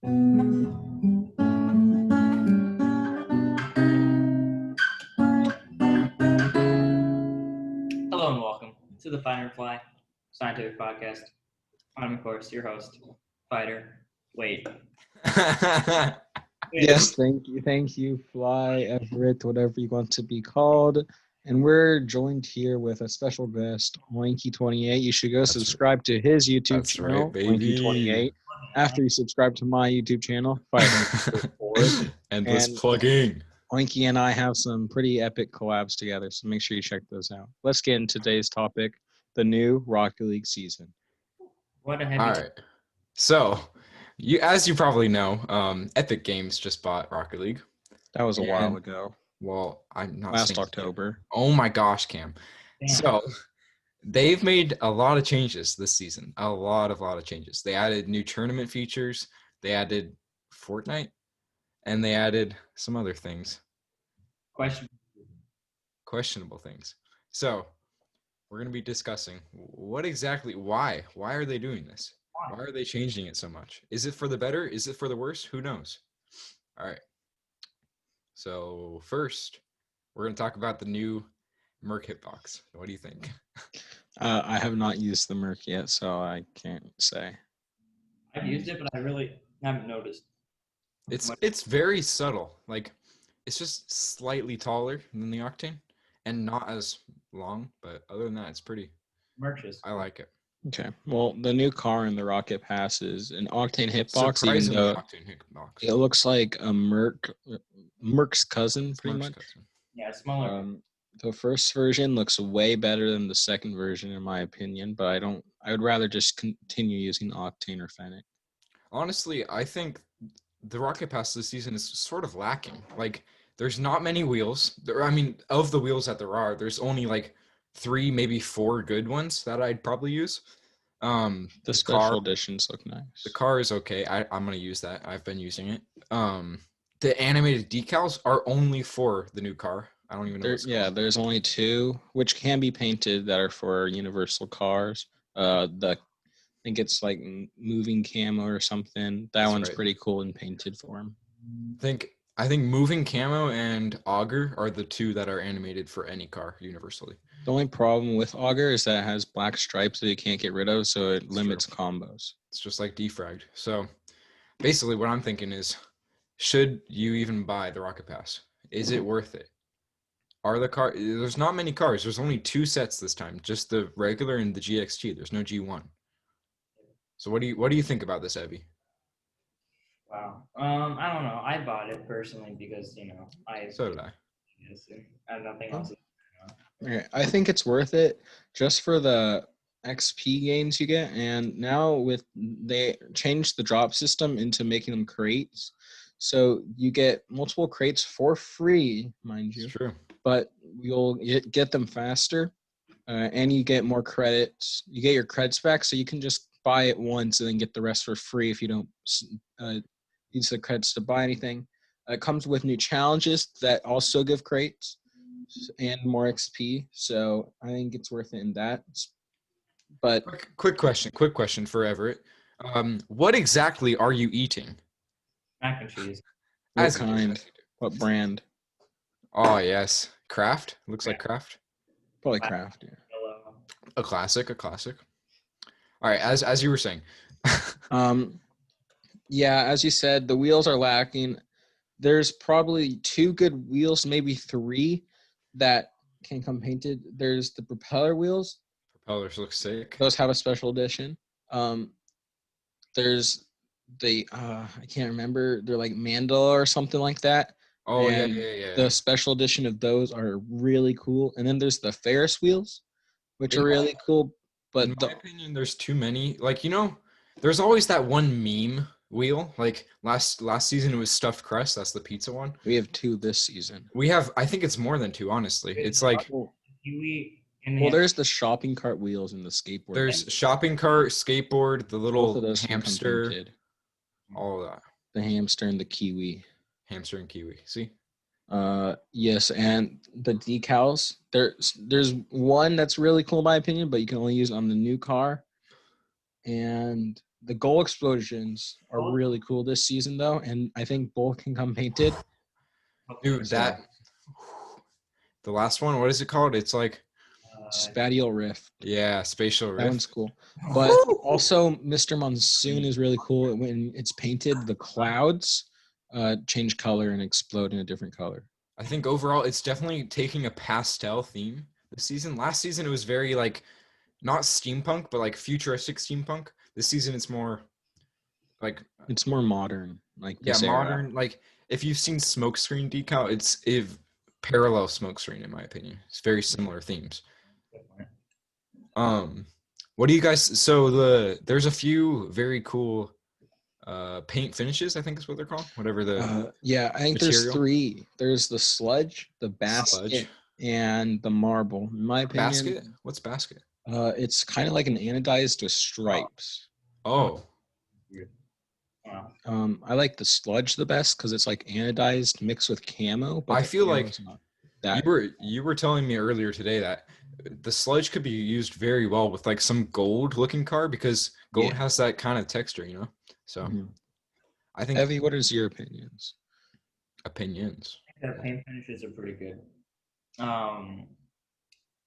Hello and welcome to the Fight or Fly Scientific Podcast. I'm, of course, your host, Fighter. Wait. Yes, thank you, Fly, Everett, whatever you want to be called. And we're joined here with a special guest, Oinky28. You should go subscribe to his YouTube That's channel, right, baby. Oinky28. After you subscribe to my YouTube channel, Fighter. Endless And- plugging. Oinky and I have some pretty epic collabs together, so make sure you check those out. Let's get into today's topic, the new Rocket League season. What a heavy. All right. So, as you probably know, Epic Games just bought Rocket League. That was a And- while ago, Well, I'm not last saying October. Oh my gosh, Cam. Damn. So, they've made a lot of changes this season. A lot of changes. They added new tournament features. They added Fortnite, and they added some other things. Questionable things. So, we're going to be discussing why are they doing this? Why are they changing it so much? Is it for the better? Is it for the worse? Who knows? All right. So first, we're going to talk about the new Merc hitbox. What do you think? I have not used the Merc yet, so I can't say. I've used it, but I really haven't noticed. It's very subtle. Like, it's just slightly taller than the Octane and not as long, but other than that, it's pretty. Merches. I like it. Okay. Well, the new car in the Rocket Pass is an Octane hitbox, even Surprisingly though Octane hitbox. it looks like a Merc's cousin, pretty Merc's much. cousin. Yeah, it's smaller. The first version looks way better than the second version, in my opinion. But I would rather just continue using Octane or Fennec. Honestly, I think the Rocket Pass this season is sort of lacking. Like, there's not many wheels. Of the wheels that there are, there's only like 3, maybe 4 good ones that I'd probably use. The special editions look nice. The car is okay. I'm gonna use that. I've been using it. The animated decals are only for the new car. I don't even know. There's only 2 which can be painted that are for universal cars. I think it's like moving camo or something. That one's right. pretty cool and painted for him. I think moving camo and auger are the 2 that are animated for any car universally. The only problem with auger is that it has black stripes that you can't get rid of, so it limits combos. It's just like defragged. So basically what I'm thinking is, should you even buy the Rocket Pass? Is it worth it? There's not many cars. There's only 2 sets this time, just the regular and the GXG. There's no G1. So what do you think about this, Evie? Wow. I don't know. I bought it personally because, So did I. I have nothing else. Okay, I think it's worth it just for the XP gains you get, and now they changed the drop system into making them crates, so you get multiple crates for free, mind you. It's true. But you'll get them faster, and you get more credits. You get your credits back, so you can just buy it once and then get the rest for free if you don't use the credits to buy anything. It comes with new challenges that also give crates and more XP, so I think it's worth it in that. But quick question for Everett. What exactly are you eating? Mac and cheese. What kind? What brand? Oh yes, Kraft. Looks like Kraft. Probably Kraft. Yeah. A classic. All right, as you were saying. Yeah, as you said, the wheels are lacking. There's probably 2 good wheels, maybe 3 that can come painted. There's the propeller wheels. Propellers look sick. Those have a special edition. There's the I can't remember. They're like mandala or something like that. Oh, and yeah. The special edition of those are really cool. And then there's the Ferris wheels, which are really cool. But in my opinion, there's too many. Like, there's always that one meme wheel. Like last season it was stuffed crust. That's the pizza one. We have 2 this season. We have, I think it's more than 2, honestly. It's like There's the shopping cart wheels and the skateboard. There's shopping cart, skateboard, the little hamster, all of that. The hamster and the kiwi. Hamster and kiwi. See? Yes, and the decals. There's one that's really cool in my opinion, but you can only use it on the new car. And the goal explosions are really cool this season though, and I think both can come painted. Dude, that the last one, what is it called? It's like Spatial Rift. yeah, spatial That rift. one's cool. But also Mr. Monsoon is really cool. When it's painted, the clouds change color and explode in a different color. I think overall it's definitely taking a pastel theme this season. Last season it was very like not steampunk, but like futuristic steampunk. This season it's more like It's more modern, like yeah, this modern. era. Like if you've seen Smokescreen decal, it's parallel Smokescreen in my opinion. It's very similar themes. What do you guys? So there's a few very cool paint finishes. I think is what they're called. Whatever the Yeah, I think there's material. 3. There's the sludge, the Sludge. basket, and the marble. In my opinion, Basket. What's basket? it's kind of like an anodized with stripes. Oh, Wow. I like the sludge the best because it's like anodized mixed with camo. But I the feel like camo's not that. you were telling me earlier today that the sludge could be used very well with like some gold looking car because gold Yeah. has that kind of texture, So Mhm. I think Evie, what is your opinions? opinions. The paint finishes are pretty good.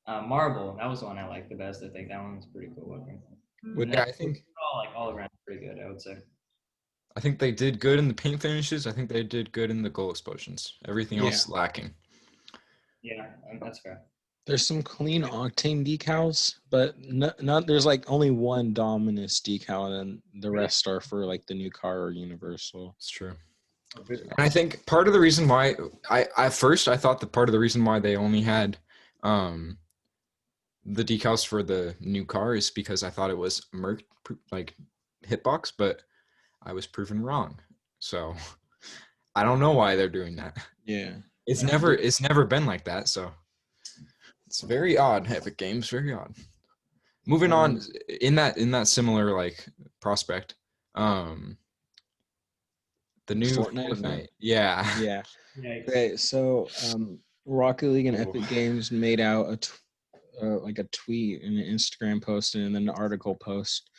Marble, that was the one I liked the best. I think that one's pretty cool looking. Would Yeah, I think all around pretty good, I would say. they did good in the paint finishes. I think they did good in the goal explosions. Everything else Yeah. lacking. Yeah, that's fair. There's some clean octane decals, but not there's like only one Dominus decal, and the rest are for like the new car or Universal. It's true. And I think part of the reason why I at first I thought that part of the reason why they only had the decals for the new car is because I thought it was like hitbox, but I was proven wrong. So I don't know why they're doing that. Yeah. It's never been like that. So it's very odd. Epic Games, very odd. Moving on in that similar like prospect, the new Fortnite Fortnite. event? Yeah. Yeah. Yikes. Okay, so Rocket League and Ooh. Epic Games made out like a tweet and an Instagram post and then an article post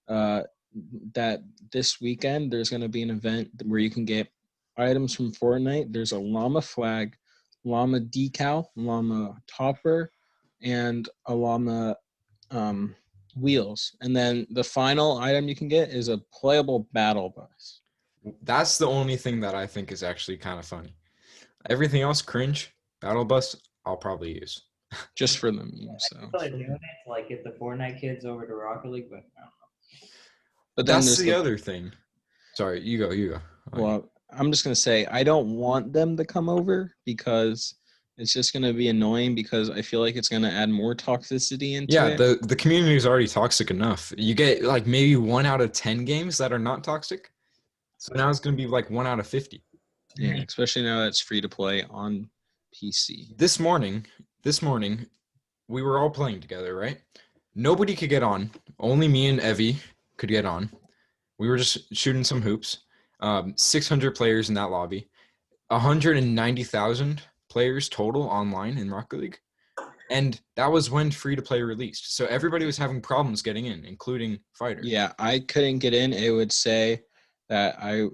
that this weekend there's going to be an event where you can get items from Fortnite. There's a llama flag, llama decal, llama topper, and a llama wheels. And then the final item you can get is a playable battle bus. That's the only thing that I think is actually kind of funny. Everything else cringe. Battle Bus, I'll probably use. Just for the meme. So, I feel like doing it to like get the Fortnite kids over to Rocket League, but I don't know. but then That's there's the other thing. Sorry, you go. Well, I'm just gonna say I don't want them to come over because it's just gonna be annoying because I feel like it's gonna add more toxicity into Yeah, it. the community is already toxic enough. You get like maybe 1 out of 10 games that are not toxic. So now it's going to be like 1 out of 50. Yeah, especially now that it's free to play on PC. This morning, we were all playing together, right? Nobody could get on. Only me and Evie could get on. We were just shooting some hoops. 600 players in that lobby. 190,000 players total online in Rocket League. And that was when free-to-play released. So everybody was having problems getting in, including Fighter. Yeah, I couldn't get in. It would say that I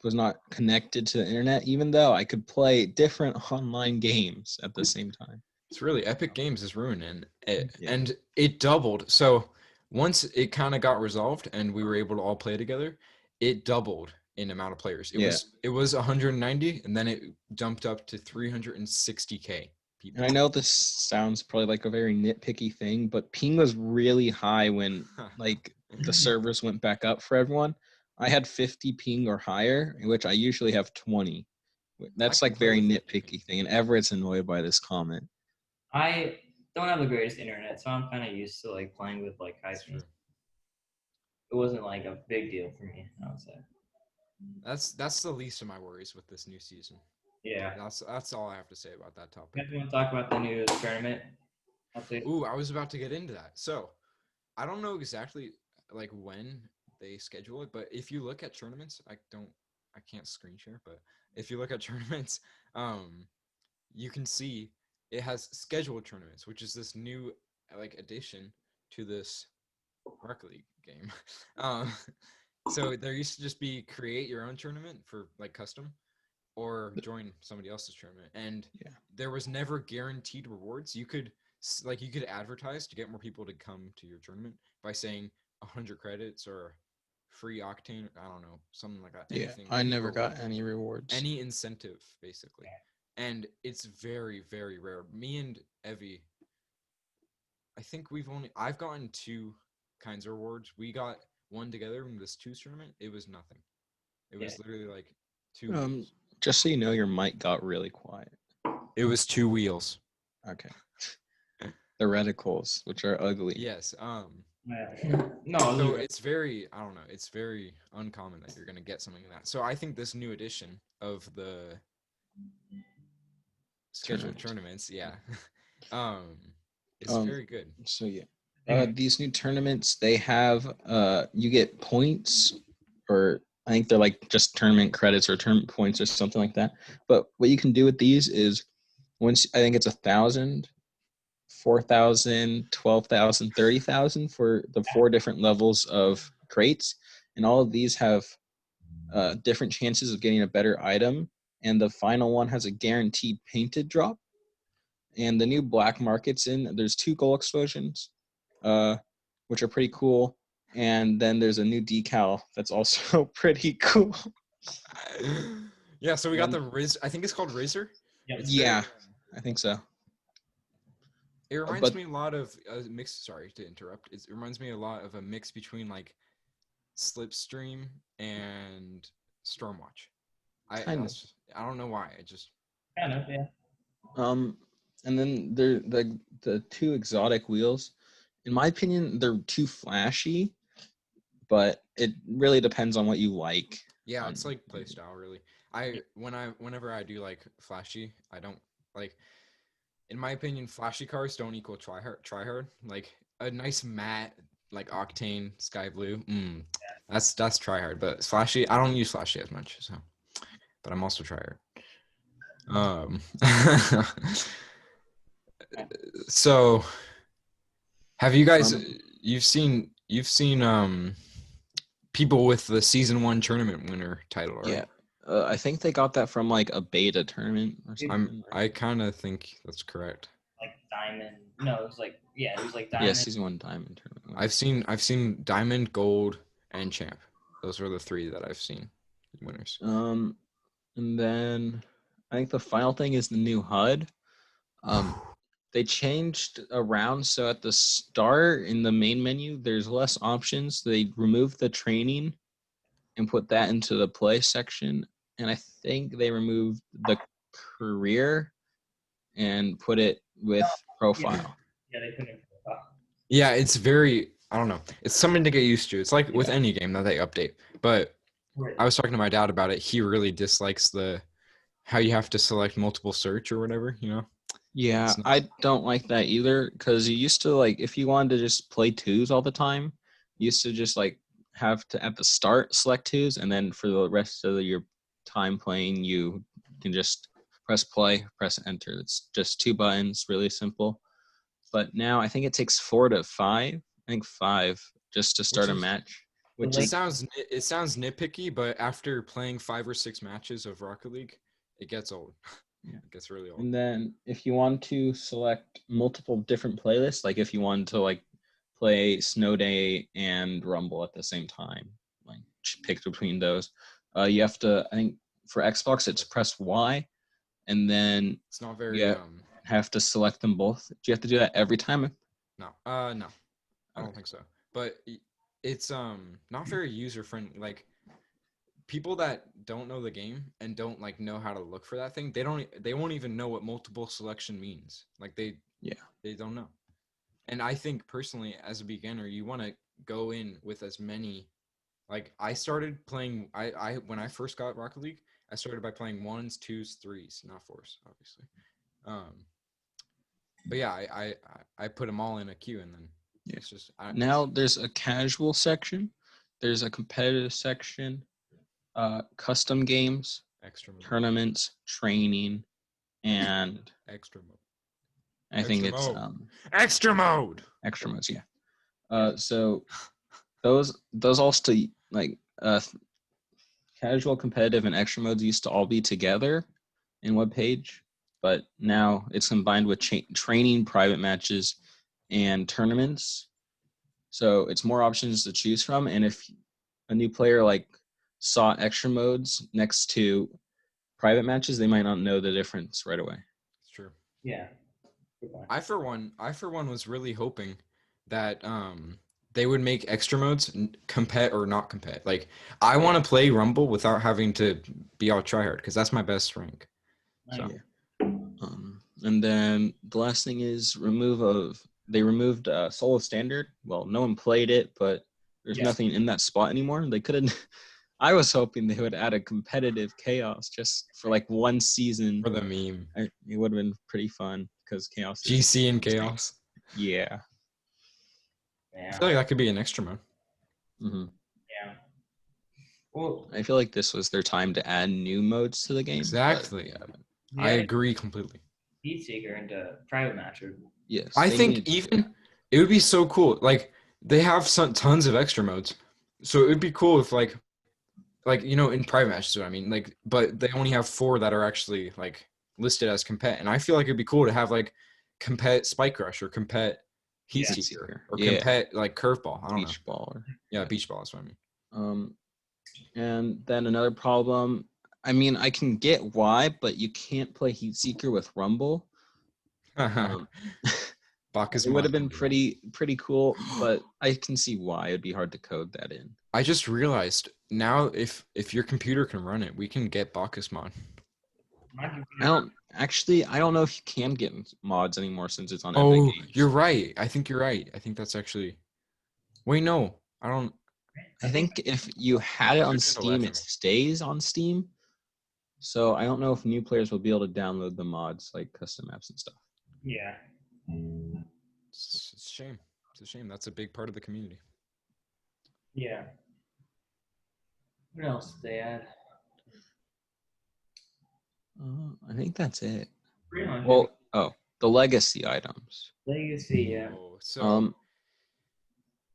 was not connected to the internet, even though I could play different online games at the same time. It's really Epic Games is ruining it, Yeah. and it doubled. So once it kind of got resolved and we were able to all play together, it doubled in amount of players. It was 190, and then it jumped up to 360K people. And I know this sounds probably like a very nitpicky thing, but ping was really high when like the servers went back up for everyone. I had 50 ping or higher, which I usually have 20. That's can like play very with 50 nitpicky thing, and Everett's annoyed by this comment. I don't have the greatest internet, so I'm kind of used to like playing with like high ping. It wasn't like a big deal for me, I would say. That's the least of my worries with this new season. Yeah. That's all I have to say about that topic. You want to talk about the new tournament update? Ooh, I was about to get into that. So, I don't know exactly like when they schedule it, but if you look at tournaments, I can't screen share, but if you look at tournaments, you can see it has scheduled tournaments, which is this new like addition to this Rocket League game. So there used to just be create your own tournament for like custom, or join somebody else's tournament, and Yeah. there was never guaranteed rewards. You could you could advertise to get more people to come to your tournament by saying 100 credits or free octane. I don't know, something like that. Yeah, Anything, I any never reward, got any rewards. any incentive, basically. And it's very, very rare. Me and Evie, I think I've gotten 2 kinds of rewards. We got one together in this 2 tournament. It was nothing. It was literally like 2 wheels. Just so you know, your mic got really quiet. It was 2 wheels. Okay. The reticles, which are ugly. Yes. No, So it's very, I don't know, it's very uncommon that you're gonna get something like that. So I think this new edition of the scheduled tournaments, is very good. So yeah, these new tournaments, they have you get points, or I think they're like just tournament credits or tournament points or something like that. But what you can do with these is once I think it's 1,000, 4,000, 12,000, 30,000 for the 4 different levels of crates, and all of these have different chances of getting a better item. And the final one has a guaranteed painted drop. And the new black market's in. There's 2 goal explosions, which are pretty cool. And then there's a new decal that's also pretty cool. Yeah, so we got the Riz. I think it's called Razor. Yeah, I think so. It reminds me a lot of a mix. Sorry to interrupt. It reminds me a lot of a mix between like Slipstream and Stormwatch. I don't know why. I just kind of, yeah. And then the 2 exotic wheels. In my opinion, they're too flashy, but it really depends on what you like. Yeah, it's like playstyle, really. Whenever I do like flashy, I don't like. In my opinion, flashy cars don't equal try hard. Like a nice matte, like octane sky blue. That's try hard. But flashy, I don't use flashy as much. So, but I'm also try hard. So, have you guys? You've seen people with the season 1 tournament winner title, right? Yeah. I think they got that from like a beta tournament or something. I kind of think that's correct. Like diamond. No, it was like diamond. Yeah, season 1 diamond tournament. I've seen diamond, gold, and champ. Those are the 3 that I've seen winners. And then I think the final thing is the new HUD. They changed around, so at the start in the main menu, there's less options. They removed the training and put that into the play section. And I think they removed the career and put it with profile. Yeah, they put it in profile. Yeah, it's very, I don't know. It's something to get used to. It's like with any game that they update. But I was talking to my dad about it. He really dislikes how you have to select multiple search or whatever, you know? Yeah, I don't like that either, because you used to, like, if you wanted to just play 2s all the time, you used to just like have to at the start select 2s, and then for the rest of your time playing you can just press play, press enter. It's just 2 buttons, really simple. But now I think it takes 4 to 5. I think 5 just to start a match. Which it sounds nitpicky, but after playing 5 or 6 matches of Rocket League, it gets old. Yeah. It gets really old. And then if you want to select multiple different playlists, like if you wanted to like play Snow Day and Rumble at the same time, like pick between those, you have to, I think for Xbox it's press Y, and then it's not very have to select them both. Do you have to do that every time? No. No. I don't think so. But it's not very user friendly. Like people that don't know the game and don't like know how to look for that thing, they won't even know what multiple selection means. Like they don't know. And I think personally, as a beginner, you want to go in with as many. Like I started playing. I when I first got Rocket League, I started by playing 1s, 2s, 3s, not 4s, obviously. But yeah, I put them all in a queue, and then it's just now there's a casual section, there's a competitive section, custom games, extra mode, tournaments, training, and extra mode. I think it's extra mode. Extra modes, yeah. So those all still like casual, competitive, and extra modes used to all be together in web page, but now it's combined with training, private matches, and tournaments. So it's more options to choose from. And if a new player like saw extra modes next to private matches, they might not know the difference right away. It's true. Yeah. I for one was really hoping that they would make extra modes compet or not compet. Like I want to play Rumble without having to be all tryhard because that's my best rank. So. And then the last thing is they removed solo standard. Well, no one played it, but there's nothing in that spot anymore. They couldn't. I was hoping they would add a competitive chaos just for like one season. For the meme. It would have been pretty fun because chaos. GC and chaos. Yeah. I feel like that could be an extra mode. Mm-hmm. Yeah. Well, I feel like this was their time to add new modes to the game. Exactly. I agree completely. Heat Seeker into private matches. Yes. I think even it would be so cool. Like they have tons of extra modes, so it would be cool if like in private matches. I mean, like, but they only have 4 that are actually like listed as compet, and I feel like it'd be cool to have like compet Spike Rush or compet Heat Seeker or compet like Curveball. I don't know. Beach Ball. Yeah, Beach Ball is what I mean. And then another problem. I mean, I can get why, but you can't play Heat Seeker with Rumble. Bacchus it would have been pretty cool, but I can see why it'd be hard to code that in. I just realized now if your computer can run it, we can get Bacchus mod. I don't know if you can get mods anymore since it's on Epic Games. You're right. I think you're right. I think that's actually. Wait, no, I don't. I think if you had it on Steam, it stays on Steam. So I don't know if new players will be able to download the mods like custom maps and stuff. Yeah. It's a shame. It's a shame. That's a big part of the community. Yeah. What else did they add? I think that's it. Pretty much. Well, the legacy items. Legacy, yeah. So,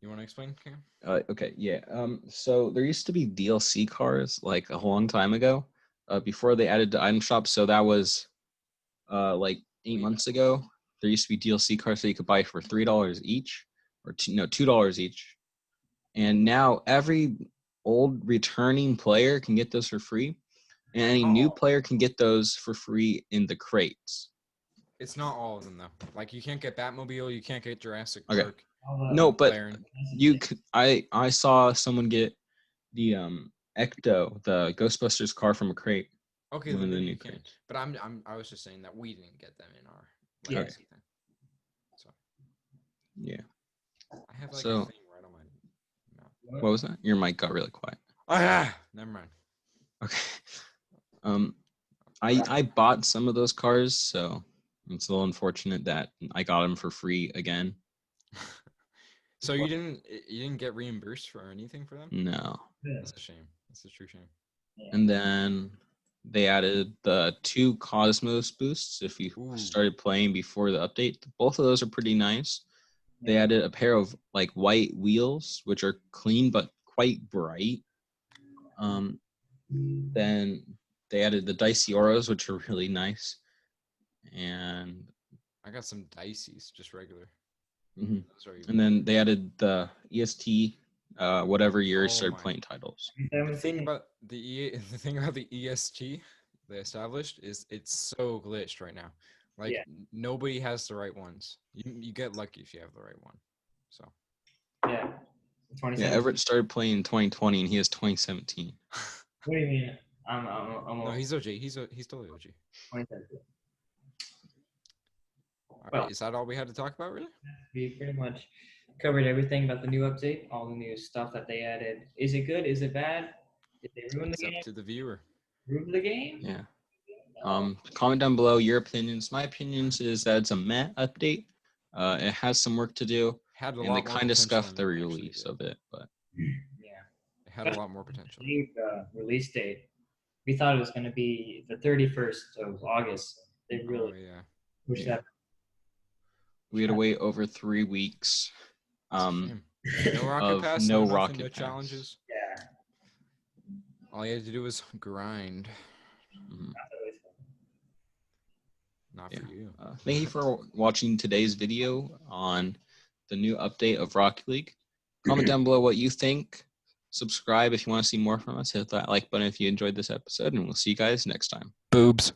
you want to explain, Cam? Okay, yeah. So there used to be DLC cars like a long time ago, before they added the item shop. So that was, like 8 months ago. There used to be DLC cars that you could buy for $3 each, or $2 each. And now every old returning player can get those for free, and any new player can get those for free in the crates. It's not all of them though. Like you can't get Batmobile, you can't get Jurassic Okay. Park. No, but I saw someone get the Ecto, the Ghostbusters car from a crate. Okay, then you can. But I was just saying that we didn't get them in our legacy thing. So yeah. I have like a thing right on my mouth. What was that? Your mic got really quiet. Oh yeah. Never mind. Okay. I bought some of those cars, so it's a little unfortunate that I got them for free again. So you didn't get reimbursed for anything for them? No. That's a shame. That's a true shame. And then they added the 2 Cosmos boosts if you started playing before the update. Both of those are pretty nice. They added a pair of like white wheels, which are clean but quite bright. Then they added the Dicey Auros, which are really nice. And I got some Dicey's, just regular. Mm-hmm. And then they added the EST, whatever year started playing titles. The thing about the EST they established is it's so glitched right now. Like nobody has the right ones. You get lucky if you have the right one. So yeah. Yeah, Everett started playing in 2020 and he has 2017. What do you mean? No, he's OG. He's totally OG. 2017. All right, is that all we had to talk about, really? We pretty much covered everything about the new update, all the new stuff that they added. Is it good? Is it bad? Did they ruin the game? It's up to the viewer. Ruin the game? Yeah. Comment down below your opinions. My opinions is that it's a meh update. It has some work to do, and they kind of scuffed the release of it, but yeah, it had a lot more potential. Release date. We thought it was going to be the 31st of August. They really pushed that. We had to wait over 3 weeks. No rocket pass, no no rocket no pass. challenges. Yeah. All you had to do was grind. Mhm. Not Yeah. for you. Thank you for watching today's video on the new update of Rocket League. Comment down below what you think. Subscribe if you want to see more from us. Hit that like button if you enjoyed this episode, and we'll see you guys next time. Boobs.